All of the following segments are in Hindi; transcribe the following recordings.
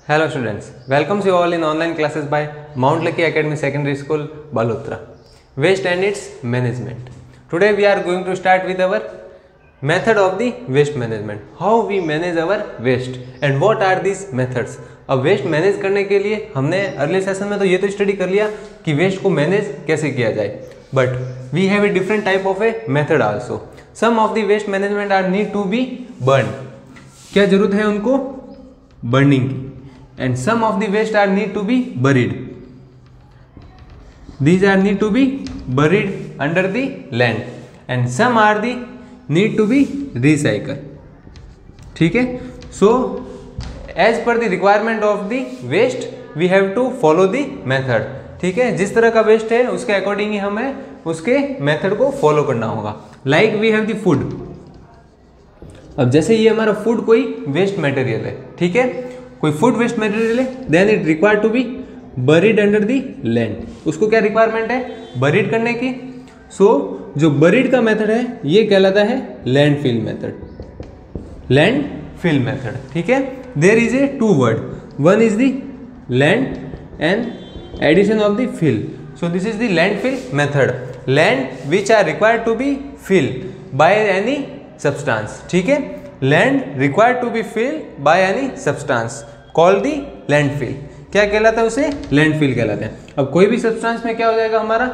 Hello students, welcomes you all in online classes by Mount Lucky Academy Secondary School, Balotra. Waste and its management. Today we are going to start with our method of the waste management. How we manage our waste and what are these methods. अब वेस्ट मैनेज करने के लिए हमने अर्ली सेशन में तो ये तो स्टडी कर लिया कि वेस्ट को मैनेज कैसे किया जाए, but we have a different type of a method also. Some of the waste management are need to be burn. क्या जरूरत है उनको? बर्निंग की. And some of the waste are need to be buried. These are need to be buried under the land, and some are the need to be recycled. ठीक है. So as per the requirement of the waste we have to follow the method. ठीक है. जिस तरह का वेस्ट है उसके अकॉर्डिंग ही हमें उसके मेथड को फॉलो करना होगा. Like we have the food. अब जैसे ये हमारा फूड कोई वेस्ट मटेरियल है, ठीक है, कोई फूड वेस्ट मटेरियल है, then it require to be buried under the land. उसको क्या रिक्वायरमेंट है? बरीड करने की. सो जो बरीड का मेथड है ये कहलाता है land fill method. Land fill method. ठीक है. There is a two word. One is the land and addition of the fill. So this is the land fill method. Land which are required to be fill by any substance. ठीक है. Land required to be fill by any substance call the landfill. क्या कहलाता है? उसे लैंडफिल कहलाते हैं. अब कोई भी सब्सटेंस में क्या हो जाएगा? हमारा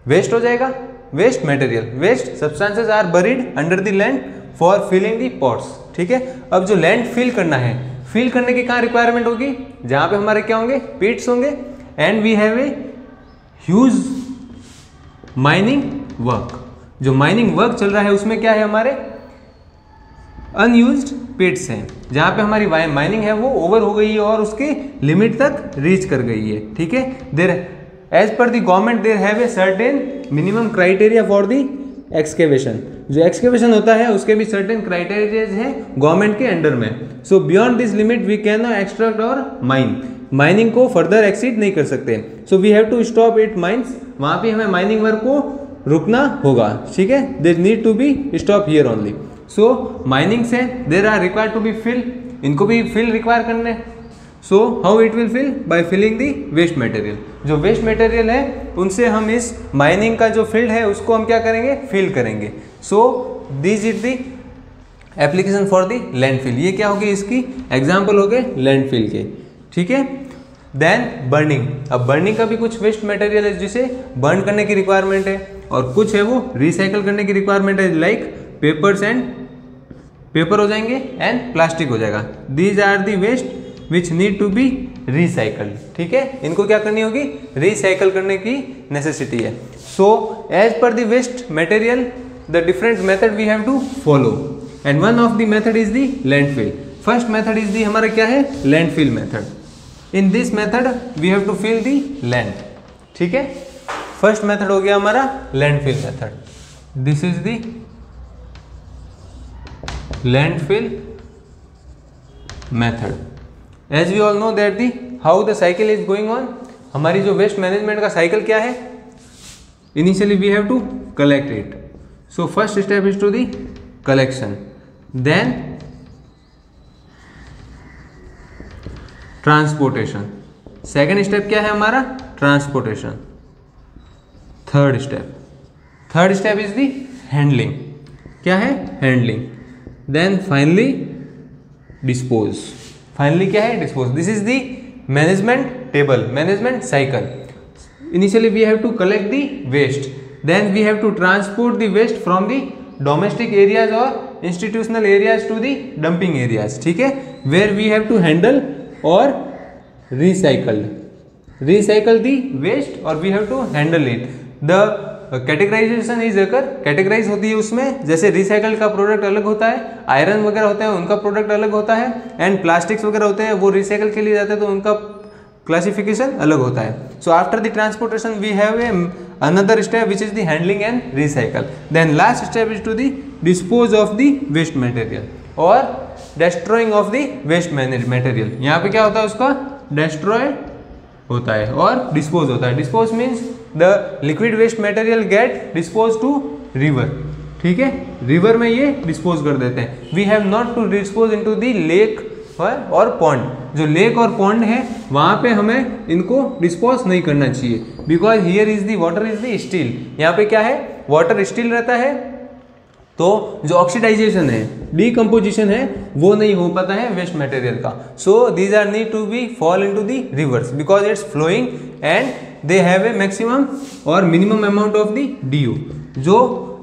वेस्ट हो जाएगा. Waste material, waste substances are buried under the land for filling the pots. ठीक है. अब जो लैंड फिल करना है, फिल करने की कहाँ रिक्वायरमेंट होगी? जहाँ पे हमारे क्या होंगे? पिट्स होंगे. And we have a huge mining work. जो माइनिंग वर्क चल रहा है उसमें क्या है? हमारे अनयूज्ड पिट्स हैं जहाँ पे हमारी माइनिंग है वो ओवर हो गई है और उसके लिमिट तक रीच कर गई है. ठीक है. There as per the government there have a certain minimum criteria for the excavation. जो एक्सकेवेशन होता है उसके भी सर्टेन क्राइटेरियाज हैं गवर्नमेंट के अंडर में. So beyond this limit we can not extract और माइन. माइनिंग को फर्दर एक्सीड नहीं कर सकते. So we have to stop it mines. वहाँ पे हमें माइनिंग वर्क को रुकना होगा. ठीक है. They need to be stop here only. So mining से there are required to be fill. इनको भी फिल रिक्वायर करने. So how it will fill? By filling the waste material. जो वेस्ट मटेरियल है उनसे हम इस माइनिंग का जो फील्ड है उसको हम क्या करेंगे? फिल करेंगे. सो this is the application for the landfill. ये क्या हो गई? इसकी एग्जाम्पल हो गए लैंडफिल के. ठीक है. Then burning. अब बर्निंग का भी कुछ वेस्ट मटेरियल है जिसे बर्न करने की रिक्वायरमेंट है और कुछ है वो रिसाइकल करने की रिक्वायरमेंट है. लाइक पेपर्स एंड पेपर हो जाएंगे एंड प्लास्टिक हो जाएगा. These are the waste which need to be recycled. ठीक है. इनको क्या करनी होगी? रिसाइकल करने की नेसेसिटी है. So as per the waste material the different method we have to follow and one of the method is the landfill. First method is the हमारा क्या है? Landfill method. In this method we have to fill the land. ठीक है. फर्स्ट मेथड हो गया हमारा landfill method. This is the landfill method. As we all know that the how the cycle is going on. हमारी जो वेस्ट मैनेजमेंट का साइकिल क्या है? Initially we have to collect it. So first step is to the collection. Then transportation. Second step क्या है हमारा? Transportation. Third step is the handling. क्या है? Handling. Then finally dispose. Finally क्या है? Dispose. This is the management table, management cycle. Initially we have to collect the waste. Then we have to transport the waste from the domestic areas और institutional areas to the dumping areas. ठीक है. Where we have to handle और रिसाइकल दी वेस्ट और we have to handle it. The categorization is occur. Categorize होती है उसमें, जैसे रिसाइकल का प्रोडक्ट अलग होता है, आयरन वगैरह होते हैं उनका प्रोडक्ट अलग होता है, एंड प्लास्टिक्स वगैरह होते हैं वो रिसाइकल के लिए जाते हैं तो उनका क्लासिफिकेशन अलग होता है. So after the transportation we have a another step which is the handling and recycle. Then last step is to the dispose of the waste material और destroying of the waste material. यहाँ पे क्या होता है? उसका डिस्ट्रॉय होता है और डिस्पोज होता है. Dispose means the liquid waste material get dispose to river. ठीक है. रिवर में ये डिस्पोज कर देते हैं. We have not to dispose into the lake और पॉन्ड, जो लेक और पॉन्ड है वहाँ पे हमें इनको डिस्पोज नहीं करना चाहिए, because here is the water is the still, यहाँ पे क्या है वाटर स्टील रहता है, तो जो ऑक्सीडाइजेशन है, डीकम्पोजिशन है, वो नहीं हो पाता है वेस्ट मटेरियल का। So these are need to be fall into the rivers because it's flowing and they have a maximum और minimum amount of the DO। जो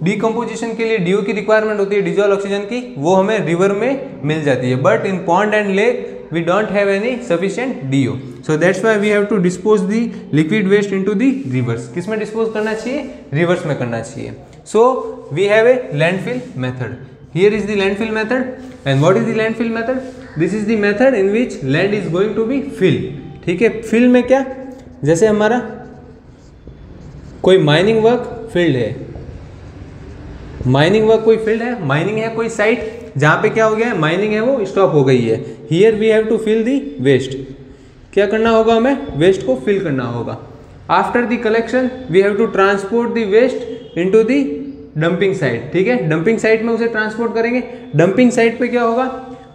डीकम्पोजिशन के लिए DO की रिक्वायरमेंट होती है डिजॉल्व ऑक्सीजन की, वो हमें रिवर में मिल जाती है, but in pond and lake we don't have any sufficient DO, so that's why we have to dispose the liquid waste into the rivers. किस में डिस्पोज करना चाहिए? रिवर्स में करना चाहिए। So we have a landfill method. Here is the landfill method, and what is the landfill method? This is the method in which land is going to be filled. ठीक है, fill में क्या, जैसे हमारा कोई माइनिंग वर्क फील्ड है, माइनिंग वर्क कोई फील्ड है, माइनिंग है कोई साइट जहाँ पे क्या हो गया है, माइनिंग है वो स्टॉप हो गई है। Here we have to fill the waste. क्या करना होगा हमें? वेस्ट को फिल करना होगा। After the collection we have to transport the waste into the dumping site. ठीक है, डंपिंग साइट में उसे ट्रांसपोर्ट करेंगे। डंपिंग साइट पे क्या होगा,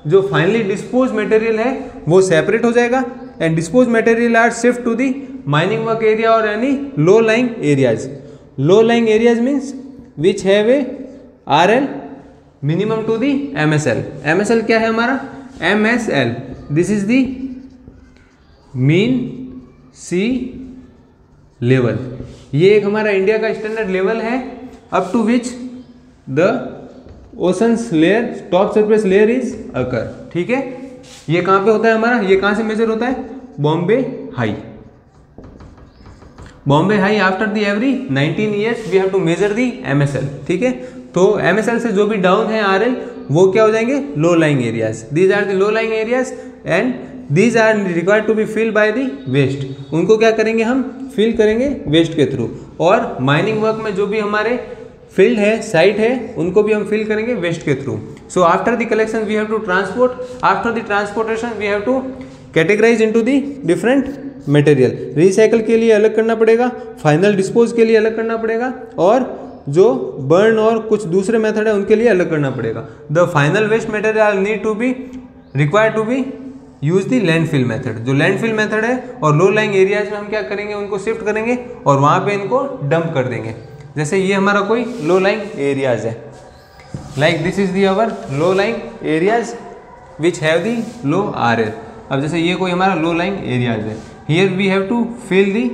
जो फाइनली डिस्पोज मटेरियल है वो सेपरेट हो जाएगा and dispose material are shift to the mining work area और any low lying areas. Low lying areas means which have a RL minimum to the MSL। MSL क्या है हमारा? MSL, this is the mean sea level. ये एक हमारा इंडिया का स्टैंडर्ड लेवल है up to which the oceans layer top surface layer is occur. ठीक है, ये कहाँ पे होता है हमारा? ये कहाँ से मेजर होता है? Bombay High. Bombay High after the every 19 years we have to measure the MSL। ठीक है, तो MSL से जो भी डाउन है RL वो क्या हो जाएंगे? Low lying areas. These are the low lying areas and these are required to be fill by the waste. उनको क्या करेंगे हम? फिल करेंगे वेस्ट के थ्रू। और माइनिंग वर्क में जो भी हमारे फील्ड है, साइट है, उनको भी हम फिल करेंगे वेस्ट के थ्रू। So after the collection we have to transport, after the transportation we have to categorize into the different material. Recycle के लिए अलग करना पड़ेगा, फाइनल डिस्पोज के लिए अलग करना पड़ेगा, और जो बर्न और कुछ दूसरे मेथड है उनके लिए अलग करना पड़ेगा। The final waste material need to be required to be use the landfill method. जो लैंडफिल मेथड है और लो लाइंग एरियाज में हम क्या करेंगे? उनको शिफ्ट करेंगे और वहाँ पे इनको डंप कर देंगे। जैसे ये हमारा कोई लो लाइंग एरियाज है, like this is the our low lying areas which have the low RL। अब जैसे ये कोई हमारा लो लाइंग एरियाज है, here we have to fill the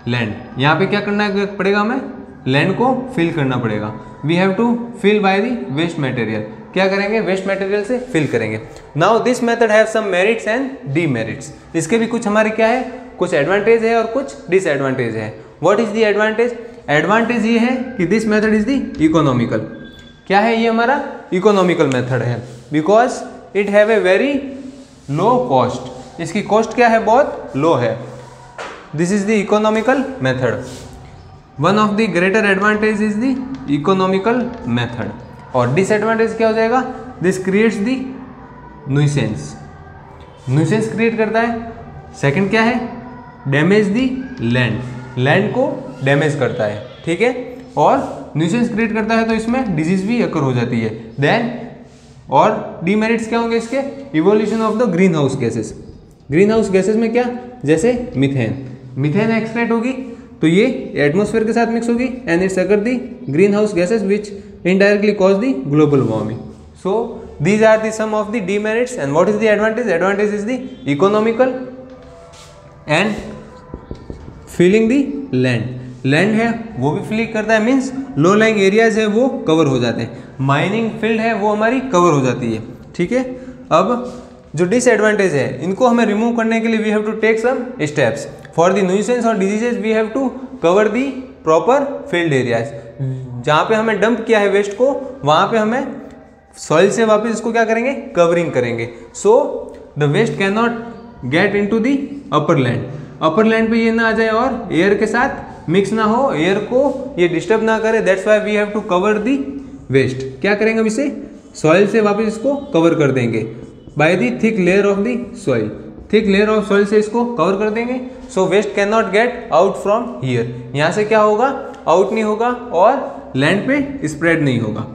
land. यहाँ पे क्या करना पड़ेगा हमें? लैंड को फिल करना पड़ेगा। We have to fill by the waste material. क्या करेंगे? वेस्ट मटेरियल से फिल करेंगे। Now this method have some merits and demerits. इसके भी कुछ हमारे क्या है? कुछ एडवांटेज है और कुछ डिसएडवांटेज है। What is the advantage? Advantage ये है कि this method is the economical. क्या है ये हमारा? इकोनॉमिकल मेथड है, because it have a very low cost. इसकी कॉस्ट क्या है? बहुत लो है। This is the economical method. One of the greater advantage is the economical method. और डिसएडवांटेज क्या हो जाएगा? This creates the nuisance. Nuisance create करता है। सेकंड क्या है? Damage the land. लैंड को डैमेज करता है। ठीक है, और न्यूसेंस क्रिएट करता है तो इसमें डिजीज भी अकर हो जाती है। देन और डीमेरिट्स क्या होंगे इसके? Evolution of the green house gases. Green house gases में क्या? जैसे मीथेन। मीथेन एक्सक्रेट होगी तो ये एटमॉस्फेयर के साथ मिक्स होगी and it's occur the green house gases which indirectly cause the global warming. So these are the some of the demerits. And what is the advantage? Advantage is the economical and filling the land. Land है वो भी फिल करता है, मीन्स लो लाइंग एरियाज है वो कवर हो जाते हैं। माइनिंग फील्ड है वो हमारी कवर हो जाती है। ठीक है, अब जो डिसएडवांटेज है इनको हमें रिमूव करने के लिए we have to take some steps. For the nuisance और diseases we have to cover the proper field areas. जहाँ पे हमें डंप किया है वेस्ट को, वहाँ पे हमें सॉइल से वापस इसको क्या करेंगे? कवरिंग करेंगे। So the waste can not get into the upper land. Upper land पे ये ना आ जाए और एयर के साथ मिक्स ना हो, एयर को ये डिस्टर्ब ना करे। That's why we have to cover the waste. क्या करेंगे अब इसे? सॉइल से वापस इसको कवर कर देंगे by the thick layer of the soil. Thick layer of soil से इसको कवर कर देंगे। So waste can not get out from here. यहाँ से क्या होगा? आउट नहीं होगा और लैंड पे स्प्रेड नहीं होगा।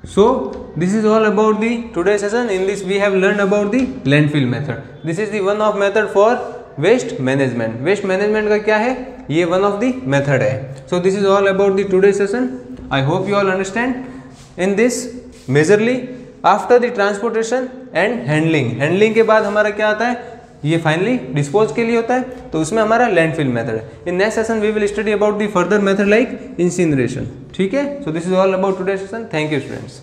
So this is all about the today's session. In this we have learned about the landfill method. This is the one of method for waste management. Waste management का क्या है, ये one of the method है. So this is all about the today's session. I hope you all understand. In this majorly after the transportation and handling. Handling के बाद हमारा क्या आता है, ये फाइनली डिस्पोज के लिए होता है, तो उसमें हमारा लैंडफिल मेथड है. In next session we will study about the further method like incineration. ठीक है. So this is all about today session. Thank you students.